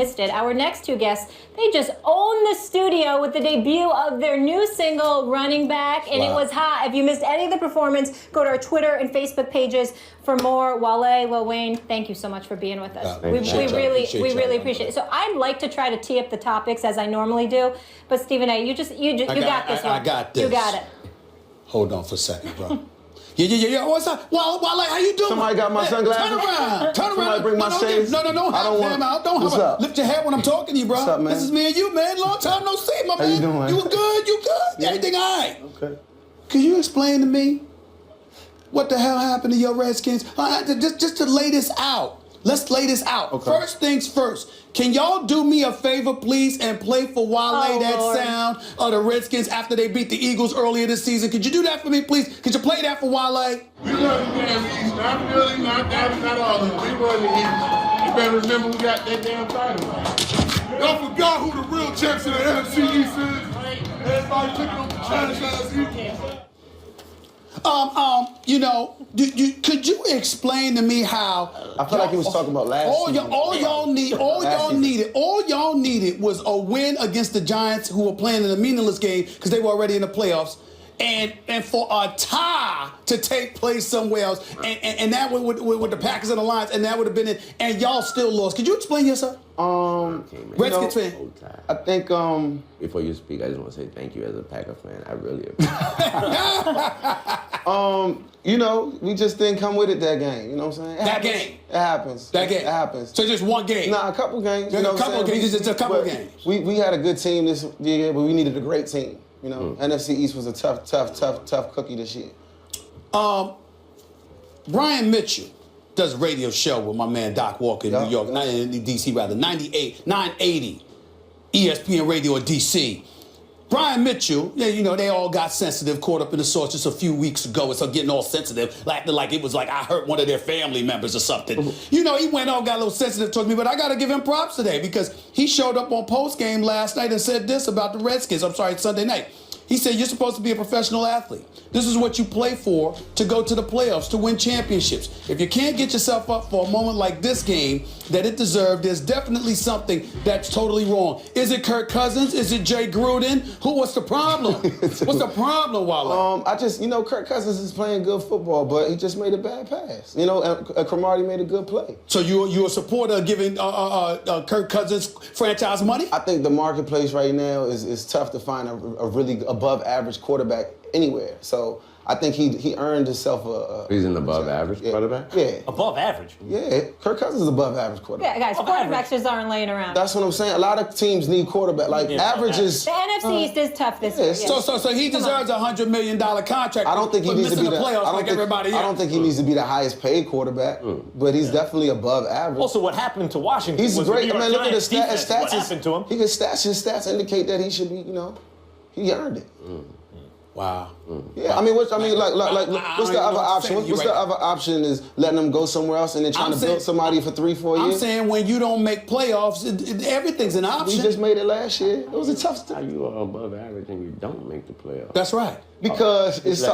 Missed it. Our next two guests, they just own the studio with the debut of their new single, Running Back, and It was hot. If you missed any of the performance, go to our Twitter and Facebook pages for more. Wale, Lil Wayne, thank you so much for being with us. We really appreciate it. So I'd like to try to tee up the topics as I normally do, but Stephen A., you got this one. I got this. You got it. Hold on for a second, bro. Yeah. What's up? Wale, how you doing? Somebody got my sunglasses? Turn around. Somebody bring my shades? No. I don't want. Don't What's up? Lift your head when I'm talking to you, bro. What's up, man? This is me and you, man. Long time no see, my man. How you doing? You good? Yeah. Everything all right? Okay. Can you explain to me what the hell happened to your Redskins? Just to lay this out. Let's lay this out. Okay. First things first. Can y'all do me a favor, please, and play for Wale that Lord. sound of the Redskins after they beat the Eagles earlier this season? Could you do that for me, please? Could you play that for Wale? We love the damn East. Not really, not all of them. We love the East. You better remember we got that damn title. Y'all forgot who the real champs of the NFC East is? Everybody picking up the franchise East. Could you explain to me how? I feel like he was talking about last season. All y'all needed was a win against the Giants, who were playing in a meaningless game because they were already in the playoffs, and for a tie to take place somewhere else, and that with the Packers and the Lions, and that would have been it, and y'all still lost. Could you explain yourself? Redskins fan. I think Before you speak, I just want to say thank you as a Packer fan. I really appreciate it. we just didn't come with it that game. You know what I'm saying? It happens. It happens. So just one game? Nah, a couple games. A couple games. Just a couple games. We had a good team this year, but we needed a great team. NFC East was a tough cookie this year. Brian Mitchell does a radio show with my man Doc Walker in New York, in D.C. rather, 980 ESPN Radio in D.C. Brian Mitchell, they all got sensitive, caught up in the sauce just a few weeks ago, and so getting all sensitive, like it was like I hurt one of their family members or something. He went on, got a little sensitive towards me, but I got to give him props today because he showed up on postgame last night and said this about the Redskins. I'm sorry, Sunday night. He said, you're supposed to be a professional athlete. This is what you play for, to go to the playoffs, to win championships. If you can't get yourself up for a moment like this game that it deserved, there's definitely something that's totally wrong. Is it Kirk Cousins? Is it Jay Gruden? What's the problem? What's the problem, Wale? Kirk Cousins is playing good football, but he just made a bad pass. And Cromartie made a good play. So you a supporter of giving Kirk Cousins franchise money? I think the marketplace right now is tough to find a really above average quarterback anywhere. So I think he earned himself a... He's an above average quarterback? Yeah. Above average? Yeah. Kirk Cousins is above average quarterback. Yeah, guys, quarterbacks just aren't laying around. That's what I'm saying. A lot of teams need quarterback. Average is... The NFC East is tough this year. So he deserves a $100 million contract. I don't think he needs to be the playoffs like everybody else. I don't think he needs to be the highest paid quarterback, but he's definitely above average. Also, what happened to Washington He's was great. the New York Look at his Giants stats. defense. What happened to him? His stats indicate that he should be, he earned it. Wow. Yeah, what's the other option? What's the other option is letting them go somewhere else and then trying to build somebody for 3-4 years? I'm saying when you don't make playoffs, everything's an option. We just made it last year. It was a tough How you are above average and you don't make the playoffs? That's right. Because it's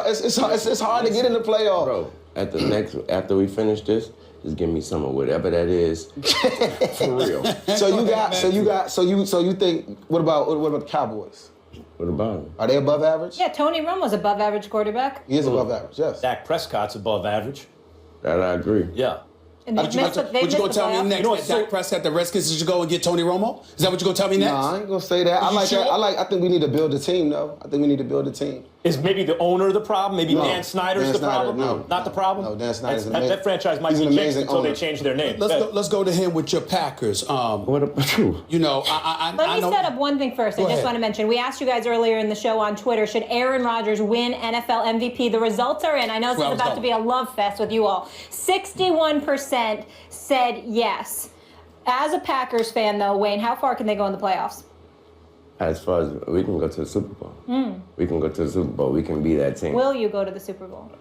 hard to get in the playoffs. Bro, after we finish this, just give me some of whatever that is. For real. So you think what about the Cowboys? What about him? Are they above average? Yeah, Tony Romo's above average quarterback. He is above average, yes. Dak Prescott's above average. That I agree. Yeah. And What you gonna tell me next? That Dak Prescott, the Redskins should go and get Tony Romo? Is that what you gonna tell me next? Nah, I ain't gonna say that. I like that. I think we need to build a team, though. I think we need to build a team. Is maybe the owner the problem? Maybe Dan Snyder's the problem? No. Not the problem? No, Dan Snyder's that franchise might be jinxed until they change their name. Let's go to him with your Packers. What about you? Let me set up one thing first. I just want to mention, we asked you guys earlier in the show on Twitter, should Aaron Rodgers win NFL MVP? The results are in. I know this is about to be a love fest with you all. 61% said yes. As a Packers fan, though, Wayne, how far can they go in the playoffs? As far as we can go to the Super Bowl. We can go to the Super Bowl. We can be that team. Will you go to the Super Bowl?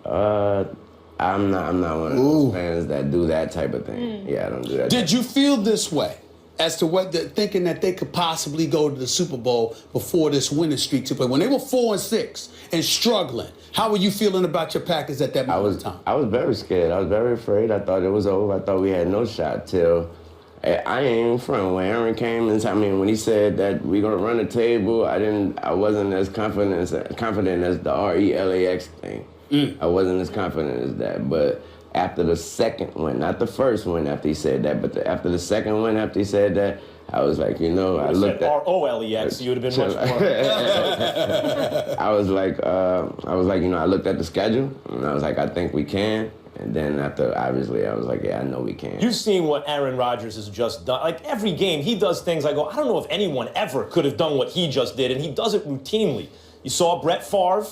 I'm not one of those fans that do that type of thing. Yeah, I don't do that. Did you feel this way as to thinking that they could possibly go to the Super Bowl before this winning streak took place? When they were 4-6 and struggling, how were you feeling about your Packers at that moment in time? I was very scared. I was very afraid. I thought it was over. I thought we had no shot till I ain't even front. When Aaron came and when he said that we gonna run the table, I wasn't as confident as the RELAX thing. I wasn't as confident as that. But after the second one, not the first one after he said that, but after the second one after he said that, I was like, I looked at ROLEX. You would have been much more. I was like, I looked at the schedule and I was like, I think we can. And then after, obviously, I was like, yeah, I know we can. You've seen what Aaron Rodgers has just done. Like, every game, he does things I go, I don't know if anyone ever could have done what he just did, and he does it routinely. You saw Brett Favre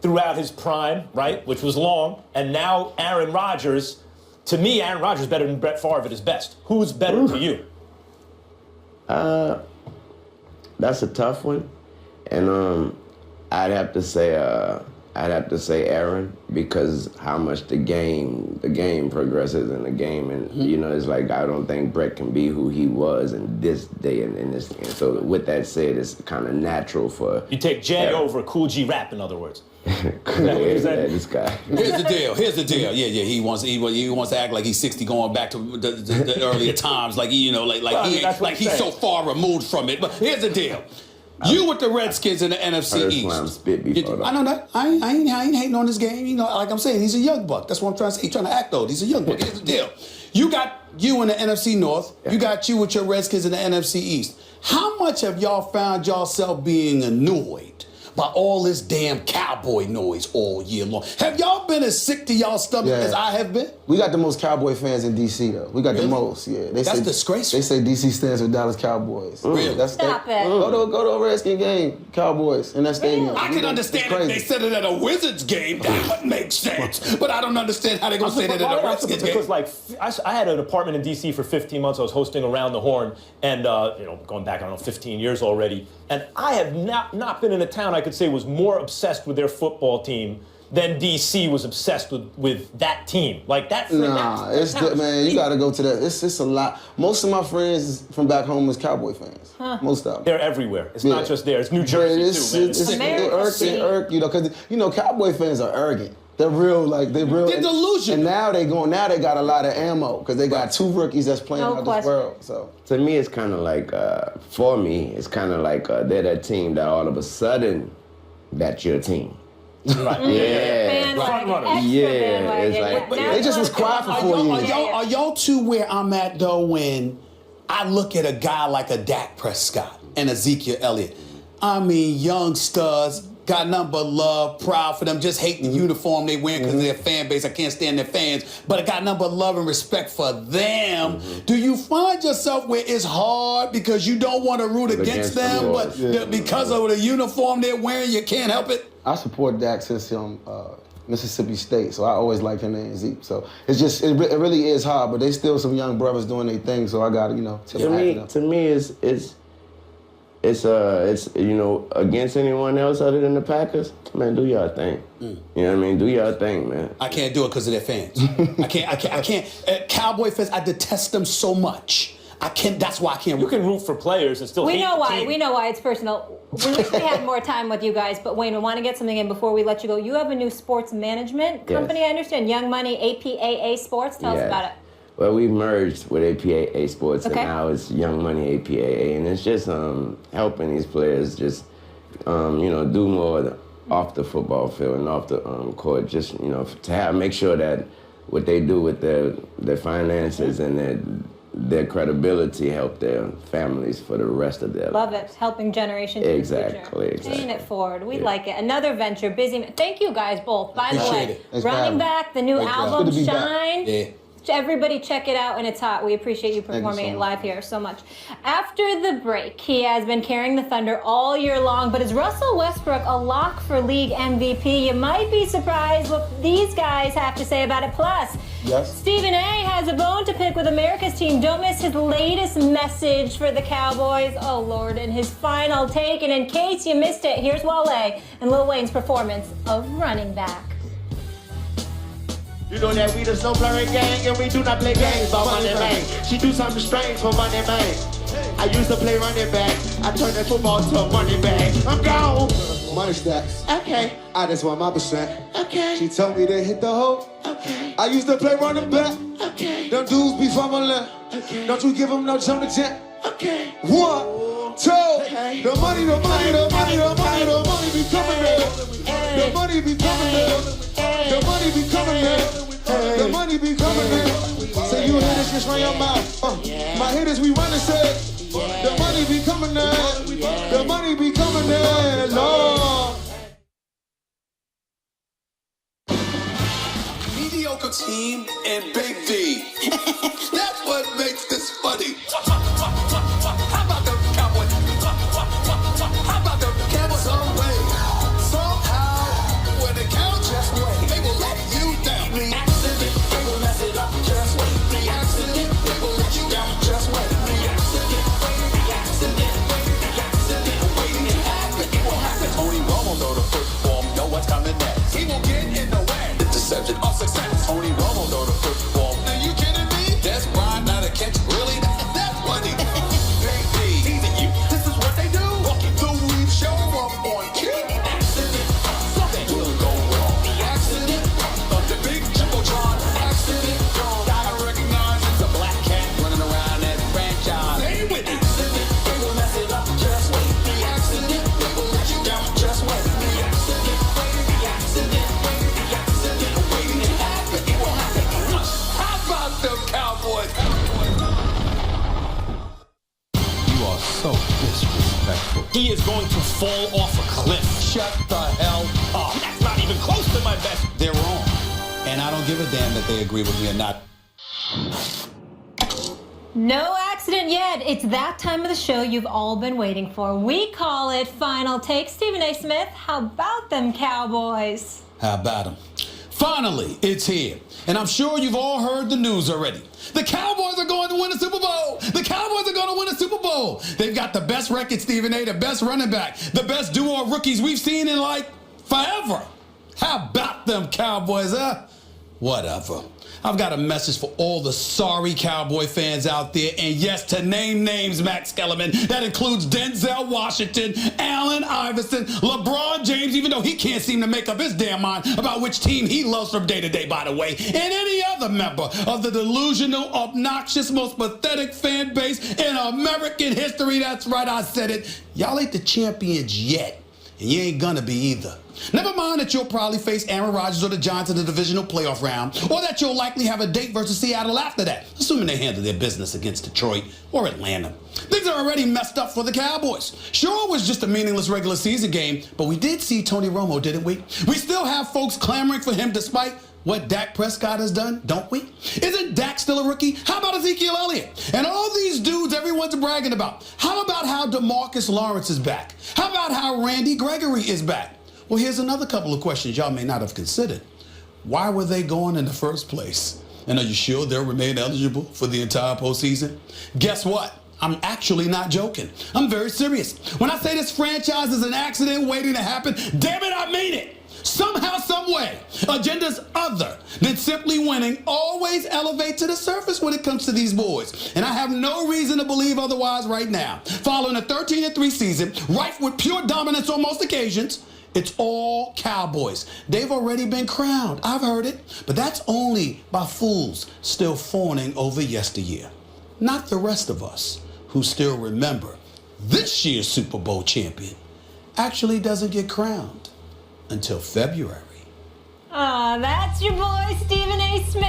throughout his prime, right, which was long, and now Aaron Rodgers. To me, Aaron Rodgers is better than Brett Favre at his best. Who's better to you? That's a tough one, and I'd have to say Aaron, because how much the game progresses in the game, and it's like I don't think Brett can be who he was in this day and in this. And so with that said, it's kind of natural for you take Jay over Cool G Rap, in other words. This guy. Here's the deal. Yeah. He wants to act like he's 60, going back to the earlier times, like he's so far removed from it. But here's the deal. You with the Redskins in the NFC East. I know that. I ain't hating on this game. Like I'm saying, he's a young buck. That's what I'm trying to say. He's trying to act old. He's a young buck. Here's the deal. You got you in the NFC North. You got you with your Redskins in the NFC East. How much have y'all found yourself being annoyed by all this damn cowboy noise all year long? Have y'all been as sick to y'all stomach as I have been? We got the most Cowboy fans in D.C. though. We got the most. Yeah, That's disgraceful. They say D.C. stands for Dallas Cowboys. Really? Stop it. Go to a Redskins game, Cowboys in that stadium. I can understand if they said it at a Wizards game. That would make sense. But I don't understand how they're gonna say that at a Redskins game. Because I had an apartment in D.C. for 15 months. I was hosting Around the Horn, and going back, I don't know, 15 years already. And I have not been in a town I could say was more obsessed with their football team than DC was obsessed with that team. Like that. Man, you got to go to that. It's a lot. Most of my friends from back home is Cowboy fans. Most of them. They're everywhere. It's not just there. It's New Jersey too, man. It irk, because Cowboy fans are arrogant. They're real. They're delusional. And now they got a lot of ammo because they got two rookies that's playing out this world. So to me, it's kind of like for me, it's kind of like they're that team that all of a sudden, that's your team. Right. It's like they just was quiet for 4 years. Are y'all two where I'm at though when I look at a guy like a Dak Prescott and Ezekiel Elliott? I mean, young studs. Got nothing but love, proud for them, just hating the uniform they wear because of their fan base. I can't stand their fans, but I got nothing but love and respect for them. Do you find yourself where it's hard because you don't want to root against them, but because of the uniform they're wearing, you can't help it? I support Dak since Mississippi State, so I always liked him and Zeke. So it's just, it really is hard, but they still some young brothers doing their thing, so I got to, tip my hat up. To me, it's against anyone else other than the Packers. Man, do y'all thing. You know what I mean? Do y'all thing, man. I can't do it because of their fans. I can't. Cowboy fans, I detest them so much. That's why I can't. You can root for players and still hate the team. We know why. It's personal. We wish we had more time with you guys, but Wayne, we want to get something in before we let you go. You have a new sports management company, I understand. Young Money, APAA Sports. Tell us about it. Well, we merged with APAA Sports, and now it's Young Money APAA, and it's just helping these players just, do more off the football field and off the court. Just to make sure that what they do with their finances and their credibility help their families for the rest of their lives. Love it. Helping generations in the future. Exactly. Paying it forward. We like it. Another venture. Busy. Thank you guys both. By the way, Thanks Running Back, the new album, Shine. Yeah. Everybody check it out, and it's hot. We appreciate you performing it live here so much. After the break, he has been carrying the Thunder all year long, but is Russell Westbrook a lock for league MVP? You might be surprised what these guys have to say about it. Plus, Stephen A. has a bone to pick with America's team. Don't miss his latest message for the Cowboys. Oh, Lord, and his final take. And in case you missed it, here's Wale and Lil Wayne's performance of Running Back. You know that we the snow-blurring gang and we do not play games about money, man. She do something strange for money, man. I used to play running back. I turned that football to a money bag. I'm gone. Money stacks. Okay. I just want my percent. Okay. She told me to hit the hole. Okay. I used to play running back. Okay. Them dudes be fumbling. Okay. Don't you give them no jump to jet. Okay. 1, 2. Okay. The money be coming in. The money be coming in. The money be coming in. The money be coming in. Say you hitters just run your mouth. My hitters we running set. The money be coming in. The money be coming in. Lord. Mediocre team and Big D. That's what makes this funny. How about the Cowboys? How about the Cowboys? Some way, somehow, when the count just wait, they will let you down. The accident, they will mess it up. Just wait. The accident, they will let you down. Just wait. The accident, waiting to happen. It will happen. Tony Romo know the football, know what's coming next. He will get in the way. The deception of success. Tony Romo know the football. Are you kidding me? That's Brian, not a catch. Really? That's funny. Big D, teasing you. This is what they do. The weave show up on cue. Accident, something will go wrong. The accident of the big Jumbotron. Accident, gotta recognize it's a black cat running around that franchise. Stay with it. Accident, they will mess it up. Just wait. The accident, they will let you down. Just wait. The accident, waiting to happen. It will happen. How about them Cowboys? You are so disrespectful. He is going to fall off a cliff. Shut the hell up. That's not even close to my best. They're wrong. And I don't give a damn that they agree with me or not. No accident yet. It's that time of the show you've all been waiting for. We call it Final Take. Stephen A. Smith, how about them Cowboys? How about them? Finally, it's here. And I'm sure you've all heard the news already. The Cowboys are going to win a Super Bowl. The Cowboys are going to win a Super Bowl. They've got the best record, Stephen A., the best running back, the best duo of rookies we've seen in like forever. How about them Cowboys, huh? Whatever. I've got a message for all the sorry Cowboy fans out there. And yes, to name names, Max Kellerman, that includes Denzel Washington, Allen Iverson, LeBron James, even though he can't seem to make up his damn mind about which team he loves from day to day, by the way, and any other member of the delusional, obnoxious, most pathetic fan base in American history. That's right, I said it. Y'all ain't the champions yet, and you ain't gonna be either. Never mind that you'll probably face Aaron Rodgers or the Giants in the divisional playoff round, or that you'll likely have a date versus Seattle after that, assuming they handle their business against Detroit or Atlanta. Things are already messed up for the Cowboys. Sure, it was just a meaningless regular season game, but we did see Tony Romo, didn't we? We still have folks clamoring for him despite what Dak Prescott has done, don't we? Isn't Dak still a rookie? How about Ezekiel Elliott? And all these dudes everyone's bragging about. How about how DeMarcus Lawrence is back? How about how Randy Gregory is back? Well, here's another couple of questions y'all may not have considered. Why were they going in the first place? And are you sure they'll remain eligible for the entire postseason? Guess what? I'm actually not joking. I'm very serious. When I say this franchise is an accident waiting to happen, damn it, I mean it. Somehow, some way, agendas other than simply winning always elevate to the surface when it comes to these boys. And I have no reason to believe otherwise right now. Following a 13-3 season, rife with pure dominance on most occasions, it's all Cowboys. They've already been crowned. I've heard it. But that's only by fools still fawning over yesteryear. Not the rest of us who still remember this year's Super Bowl champion actually doesn't get crowned until February. That's your boy, Stephen A. Smith.